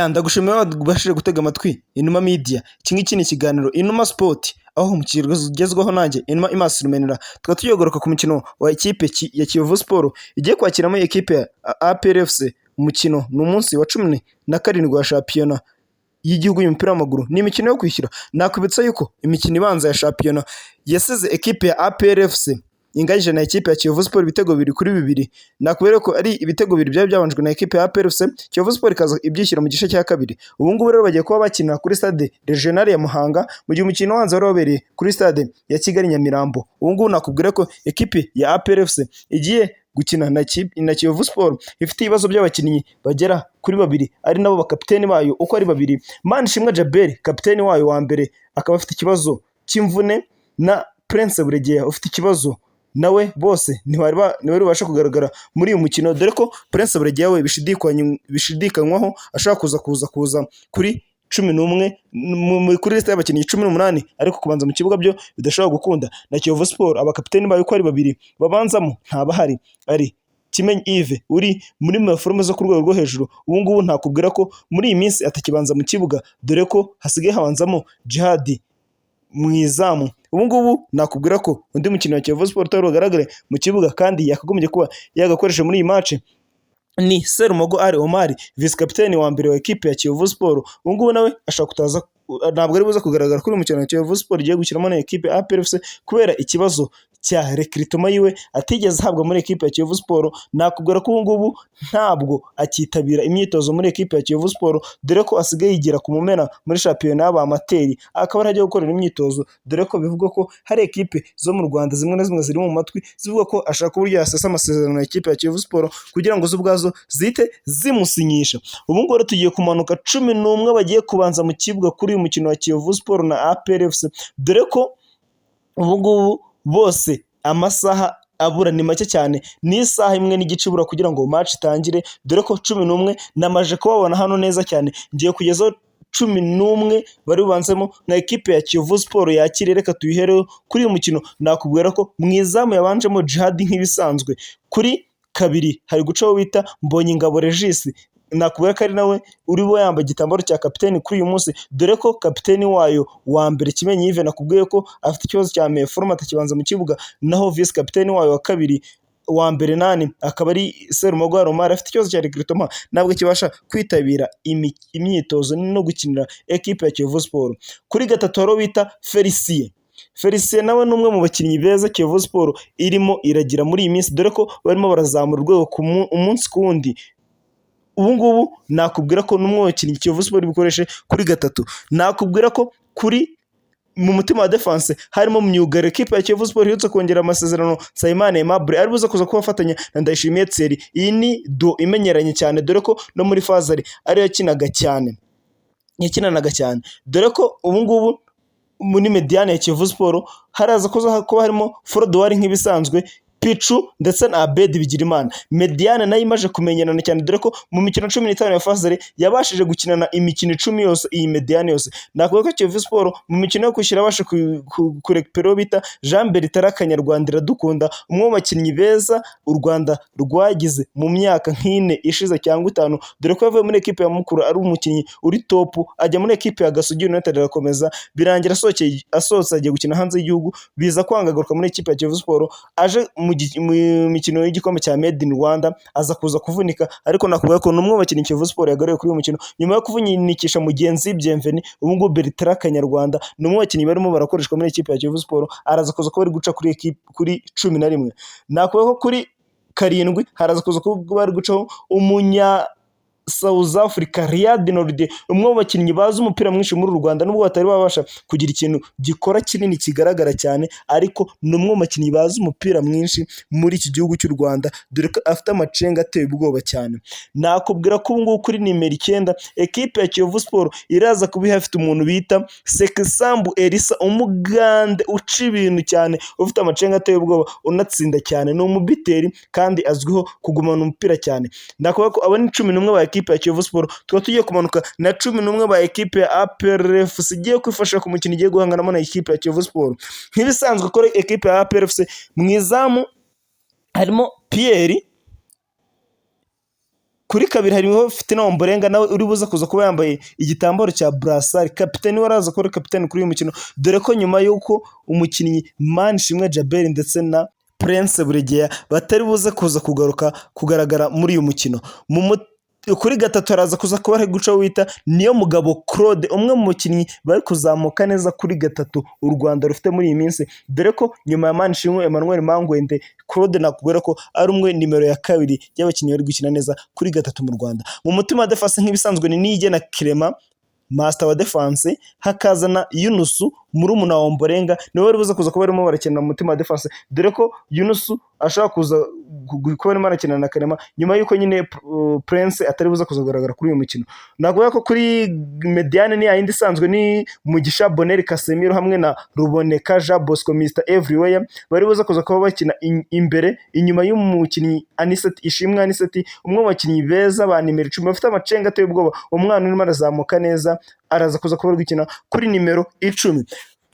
Ndagushimiye wabashije gutega amatwi Inuma Media. Iki ngiki ni ikiganiro Inuma Sport, aho mu kigezweho nanjye Inuma Imasi Rumenera tukaba tugiye kugaruka ku mukino wa ikipe ya Kiyovu Sport igiye kwakiramo ikipe ya APR FC. Umukino ni umunsi wa 17 wa shampiyona y'igihugu y'umupira w'amaguru. Ni imikino yo kwishyura. Nakwibutsa yuko imikino ibanza ya shampiyona yasize ikipe ya APR FC inganyije na ikipe ya Kiyovu Sport ibitego 2-2. Nakubera ko ari ibitego 2 byari byabanjwe na ikipe ya APR FC, Kiyovu Sport ikaza ibyishyira mu gice cya kabiri. Ubu ngubu rero bagiye kuba bakinira kuri stade regional ya Muhanga, mu gihe umukino wanze wari wabereye kuri stade ya Kigali Nyamirambo. Ubu ngubu nakubwira ko ikipe ya APR FC igiye gukina na Kiyovu Sport ifite ibibazo by'abakinnyi bagera kuri 2 ari nabo bakapiteni bayo uko ari 2. Manishimwe Djabel kapiteni wayo wa mbere akaba afite ikibazo cy'imvune, na Prince Buregeya ufite ikibazo nawe bose ntibari babasha kugaragara muri uyu mukino, dore ko Prince Buregeya we bishidikanywaho ashaka kuza kuri 11 kuri liste y'abakinnyi 18, ariko kubanza mu kibuga byo bidashobora gukunda. Na Kiyovu Sport abakapiteni bayo uko ari 2 babanzamo ntabahari, ari Kimenyi Yves uri muri maforme zo ku rwego rwo hejuru. Ubu ngubu ntakubwira ko muri iyi minsi atakibanza mu kibuga, dore ko hasigaye habanzamo Jihad mu izamu. Ubu ngubu nakubwira ko undi mukino wa Kiyovu Sport ugaragare mu kibuga kandi yakagombye kuba yagakoresha muri iyi match ni Serumogo Ali Omar, vice capitaine wa mbere wa equipe ya Kiyovu Sport. Ubu ngubu nawe ashaka kutaza, ntabwo ari buza kugaragara kuri umukino wa Kiyovu Sport igiye gukiramo na equipe ya APR FC kubera ikibazo cya recruitment yiwe atigeze ahabwa muri equipe ya Kiyovu Sport. Nakubwira ko ubu ngubu ntabwo akitabira imyitozo muri equipe ya Kiyovu Sport, dore ko asigaye yigira ku Mumena muri shampiyona y'abamateri, akaba arajya gukorera imyitozo, dore ko bivugwa ko hari equipe zo mu Rwanda zimwe na zimwe ziri mu matwi zivuga ko ashaka uburyo yasesa amasezerano ya equipe ya Kiyovu Sport kugira ngo zo ubwazo zite zimusinyisha. Ubu ngubu rero tugiye kumanuka 11 bagiye kubanza mu kibuga kuri uyu mukino wa Kiyovu Sport na APR FC, dore ko ubu ngubu bose amasaha abura ni make cyane, ni isaha imwe n'igice ibura kugira ngo match itangire, dore ko 11 namaje kubabona hano neza cyane. Ngiye kugezaho 11 bari bubanzemo na equipe ya Kiyovu Sport yakire. Reka tuyihereho kuri uyu mukino. Nakubwira ko mu izamu yabanjemo Jihad nk'ibisanzwe, kuri kabiri hari gucaho bita Mbonyingabo Regis, nakubwira ko ari nawe uri bo yambaye igitambaro cya kapiteni kuri uyu munsi, dore ko kapiteni wayo wa mbere Kimenyi Yves nakubwiye ko afite ikibazo cya meforme atakibanza mu kibuga, naho vice kapiteni wayo wa kabiri wa mbere nani akaba ari Serumogo Ali Omar afite ikibazo cya recruitment, ntabwo kibasha kwitabira imyitozo no gukinira equipe ya Kiyovu Sport. Kuri gatatu haro bita Felicien nawe ni umwe mu bakinnyi beza Kiyovu Sport irimo iragira muri iyi minsi, dore ko barimo barazamura urwego umunsi ku wundi. Ubu ngubu nakubwira ko n'umwe wakinnyi Kiyovu Sport bikoreshe kuri gatatu. Nakubwira ko kuri mu mutima wa defense harimo myugare equipe ya Kiyovu Sport yutse kongera amasezerano Nsabimana Aimable ari buze kuza kubafatanya na Ndayishimiye Thierry. Iyi ni do imenyeranye cyane, dore ko no muri Fazari ari yakinanaga cyane, dore ko ubu ngubu muri mediane ya Kiyovu Sport haraza kuba harimo Frodouard nk'ibisanzwe, Pichu ndetse na Abedi Bigirimana. Mediane nayo imaje kumenyerana cyane, dore ko mu mikino 15 ya Fazari yabashije gukinana imikino 10 yose. Iyi mediane yose nakubwira ko Kiyovu Sport mu mikino yo kwishyira abasha kurekupero bita Jean Bertrand Kanyarwanda Iradukunda, umwe mu bakinnyi beza u Rwanda rwagize mu myaka nk'ine ishize cyangwa 5, dore ko yavuye muri equipe ya Mukura ari umukinnyi uri top, ajya muri equipe ya Gasogi United arakomeza birangira asohotse agiye gukina hanze y'igihugu, biza kwangagaruka muri equipe ya Kiyovu Sport. Aje mu mikino y'igikombe cya Made in Rwanda aza kuza kuvunika, ariko nakubwira ko n'umwe bakinnyi Kiyovu Sport yagaruye kuri uyu mukino nyuma yo kuvunikisha mugenzi Bienveni. Ubu ngubu Bertrand Kanyarwanda ni umwe bakinnyi barimo barakoreshwa muri equipe ya Kiyovu Sport, araza kuza kuba ari guca kuri 11. Nakubwira ko kuri 7 haraza kuza kuba bari gucaho umunya South Africa Riyad Norde, umwe mu bakinnyi bazi umupira mwinshi muri Rwanda, nubwo batari babasha kugira ikintu gikora kinini kigaragara cyane, ariko ni umwe mu bakinnyi bazi umupira mwinshi muri iki gihugu cy'u Rwanda, dore ko afite amacenga ateye ubwoba cyane. Nakubwira ko ubu ngubu kuri nimero 9 equipe ya Kiyovu Sport iraza kuba ihafite umuntu bita Sekisambu Elisa, umugande uca ibintu cyane, ufite amacenga ateye ubwoba, unatsinda cyane, ni umubiteri kandi azwiho kugumana umupira cyane. Nakubwira ko abo ni 11 ba equipe ya Kiyovu Sport. Tukaba tugiye kumanuka na 11 ba equipe ya APR FC igiye kwifasha ku mukino igiye guhanganamo na equipe ya Kiyovu Sport. Nk'ibisanzwe ko equipe ya APR FC mu izamu harimo Pierre kuri kabiri harimo Fitina Ombolenga nawe uri buza kuza kuba yambaye igitambaro cya Brassard, kapiteni waraza ko ari kapiteni kuri uyu mukino, dore ko nyuma y'uko umukinnyi Manishimwe Djabel ndetse na Prince Buregeya batari buze kuza kugaragara muri uyu mukino. Kuri gatatu haraza kuza kuba ari guca wita Niyomugabo Claude, umwe mu bakinnyi bari kuzamuka neza kuri gatatu u Rwanda rufite muri iyi minsi, dore ko nyuma ya Manishimwe Emmanuel Mangwende, Claude nakubwira ko ari umwe nimero ya kabiri y'abakinnyi bari gukina neza kuri gatatu mu Rwanda. Mu mutima wa defense nk'ibisanzwe ni Niyigena Clement, master wa defense, hakazana Yunusu murumuna wa Ombolenga, niwe bari buza kuza kuba barimo barakina mu mutima wa defense, dore ko Yunusu ashaka kuza kuba arimo arakina na Clement nyuma y'uko nyine Prince atari buza kuzagaragara kuri uyu mukino. Navuga ko kuri mediane ni yindi isanzwe ni Mugisha Bonheur Casemiro hamwe na Ruboneka Jean Bosco Mr Everywhere, bari buza kuza kuba bakina imbere inyuma y'umukinnyi Ishimwe Aniseti, umwe mu bakinnyi beza ba nimero 10 bafite amacenga ateye ubwoba. Umwana urimo arazamuka neza araza kuza kuba gukina kuri nimero 10.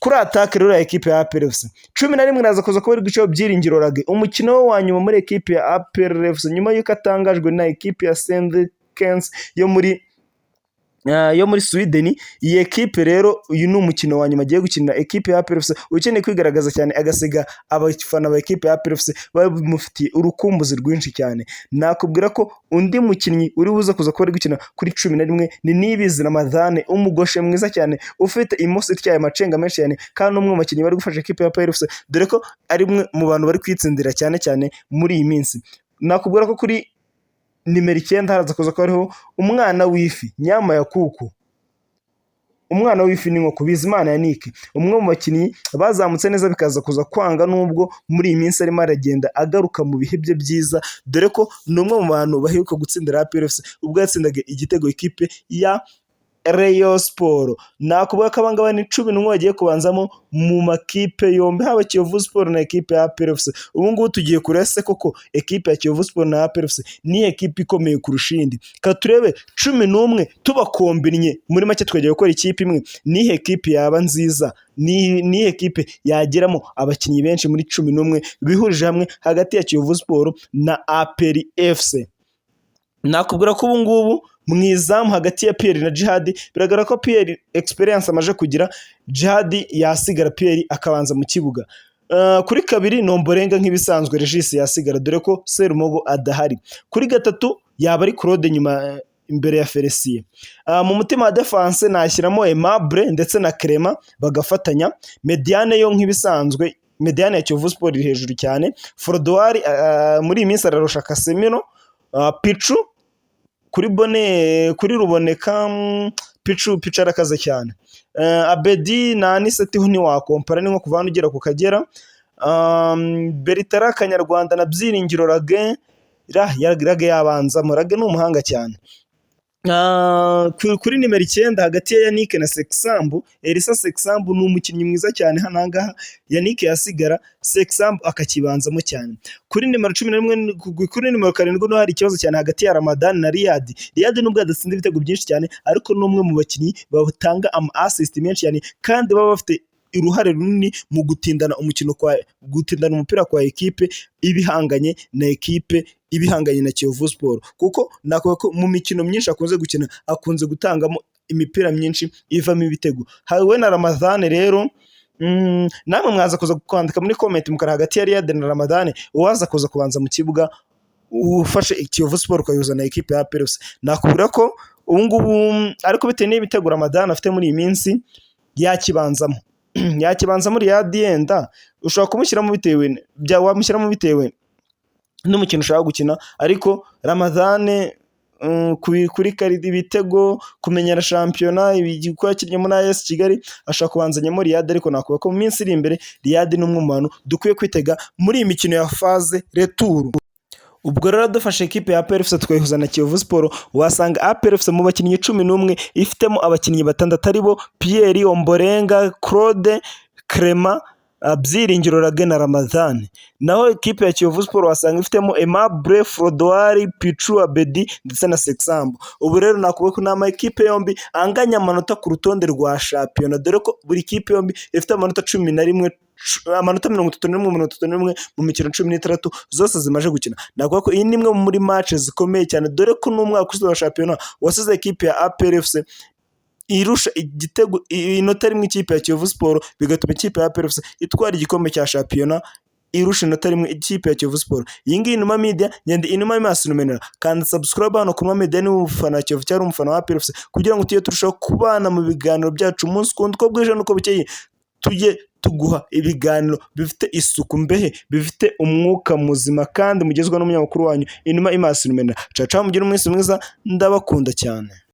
Kuri attaque rero ya equipe ya APR FC 11 iraza kuza kuba gucaho Byiringiro Rage, umukino wa nyuma muri equipe ya APR FC nyuma y'uko atangajwe na equipe ya Sandkens yo muri Sweden. Iyi equipe rero uyu ni umukino wa nyuma agiye gukinira equipe ya APR FC, ukeneye kwigaragaza cyane agasiga abafana ba equipe ya APR FC bamufitiye urukumbuzi rwinshi cyane. Nakubwira ko undi mukinnyi uri buza kuza kuba ari gukina kuri 11 ni Niyibizi Ramadhan, umugoshe mwiza cyane ufite imoso ityaye amacenga menshi cyane, kandi umwe mu bakinnyi bari gufasha equipe ya APR FC, dore ko ari umwe mu bantu bari kwitsindira cyane muri iyi minsi. Nakubwira ko kuri nimero 9 haraza kuza ko hariho umwana w'ifi Nyama ya Kuku, umwana w'ifi n'inkoko Bizimana Yannick, umwe mu bakinnyi bazamutse neza bikaza kuza kwanga nubwo muri iyi minsi arimo aragenda agaruka mu bihe bye byiza, dore ko ni umwe mu bantu baheruka gutsindira APR FC ubwo yatsindaga igitego ikipe ya Rayon Sport. Nakubwira ko abangaba ni 11 bagiye kubanzamo mu makipe yombi, haba Kiyovu Sport na equipe ya APR FC. Ubu ngubu tugiye kurese koko equipe ya Kiyovu Sport na APR FC ni equipe ikomeye kurusha indi. Katurebe 11 tubakombinye muri make twagiye gukora ikipe imwe, ni equipe yaba nziza, ni equipe yageramo abakinnyi benshi muri 11 bihurije hamwe hagati ya Kiyovu Sport na APR FC. Nakubwira ko ubu ngubu mwizamu hagati ya Pierre na Djihad biragaragara ko Pierre experience amaje kugira, Djihad yasigara Pierre akabanza mu kibuga. Kuri kabiri ni Ombolenga nk'ibisanzwe, Regis yasigara dore ko Serumogo adahari. Kuri gatatu yaba ari Claude nyuma imbere ya Felicien. Mu mutima wa defense nashyiramo Aimable ndetse na Clement bagafatanya. Mediane yo nk'ibisanzwe, mediane ya Kiyovu Sport iri hejuru cyane. Frodouari muri iyi minsi ararusha Casemiro. Pichu kuri Ruboneka, Pichu arakaze cyane. Abedi na Aniseti ho ntiwakompara, ni nko kuva hano ugera ku Kagera. Beritara Kanyarwanda na Byiringiro Rage, Rage yabanzamo, Rage ni umuhanga cyane. Kuri nimero 9 hagati ya Yannick na Sexambu, Elisa Sexambu ni umukinnyi mwiza cyane, hanangaha Yannick yasigara, Sexambu akakibanzamo cyane. Kuri nimero 11 kuri nimero 7 no hari ikibazo cyane hagati ya Ramadan na Riyad. Riyad nubwo adatsinda ibitego byinshi cyane, ariko ni umwe mu bakinnyi batanga assist menshi cyane, kandi baba bafite uruhare runini mu gutindana umupira kwa equipe ibihanganye na equipe ibihanganye na Kiyovu Sport, kuko nakuvuga ko mu mikino myinshi akunze gukina akunze gutangamo imipira myinshi ivamo ibitego. Hawe na Ramadhan rero namwe mwaza kuza kwandika muri comment mukara hagati ya Riyad na Ramadhan uwaza kuza kubanza mu kibuga ufashe Kiyovu Sport ukayoza na equipe ya APR FC. Nakubura ko ubu ngubu ariko bitewe n'ibitego Ramadhan afite muri iyi minsi yakibanzamo Riyad yenda ushobora kumushyiramo bitewe n'umukino ushaka gukina, ariko Ramadhan kuri karidi ibitego kumenyera shampiyona ibigiko yakinnye muri AS Kigali ashaka kubanzanyamo Riyad, ariko nakuvuga ko mu minsi iri imbere Riyad ni umwe mu bantu dukwiye kwitega muri iyi mikino ya phase retour. Ubwo rero dufashe equipe ya APR FC tukayihuza na Kiyovu Sport, wasanga APR FC mu bakinnyi 11 ifitemo abakinnyi batandatu ari bo Pierre, Ombolenga, Claude, Clement, Byiringiro Rage na Ramadhan. Naho equipe ya Kiyovu Sport wasanga ifitemo Aimable, Frodouari, Pichu, Abedi ndetse na Sexambu. Ubu rero nakuvuga ko nama equipe yombi anganya amanota ku rutonde rwa shampiyona, dore ko buri equipe yombi ifite amanota 11 amanota 31 mu mikino 16 zose zimaze gukina. Navuga ko iyi ni imwe muri match zikomeye cyane, dore ko n'umwaka usoza shampiyona wasize ekipe ya APR FC irusha igitego inota rimwe ikipe ya Kiyovu Sport, bigatuma ikipe ya APR FC itwara igikombe cya shampiyona irusha inota rimwe ikipe ya Kiyovu Sport. Iyi ngiyi Inuma Media, nyandi Inuma Imasi Numenera, kandi subscribe hano ku Inuma Media ni umufana wa Kiyovu cyangwa umufana wa APR FC, kugira ngo tujye turushaho kubana mu biganiro byacu umunsi kundi uko bwije n'uko bukeye, tujye tuguha ibiganiro bifite isuku mbehe, bifite umwuka muzima, kandi mugezwa n'umunyamakuru wanyu Inuma Imasi Numenera. Caca mugire umunsi mwiza, ndabakunda cyane.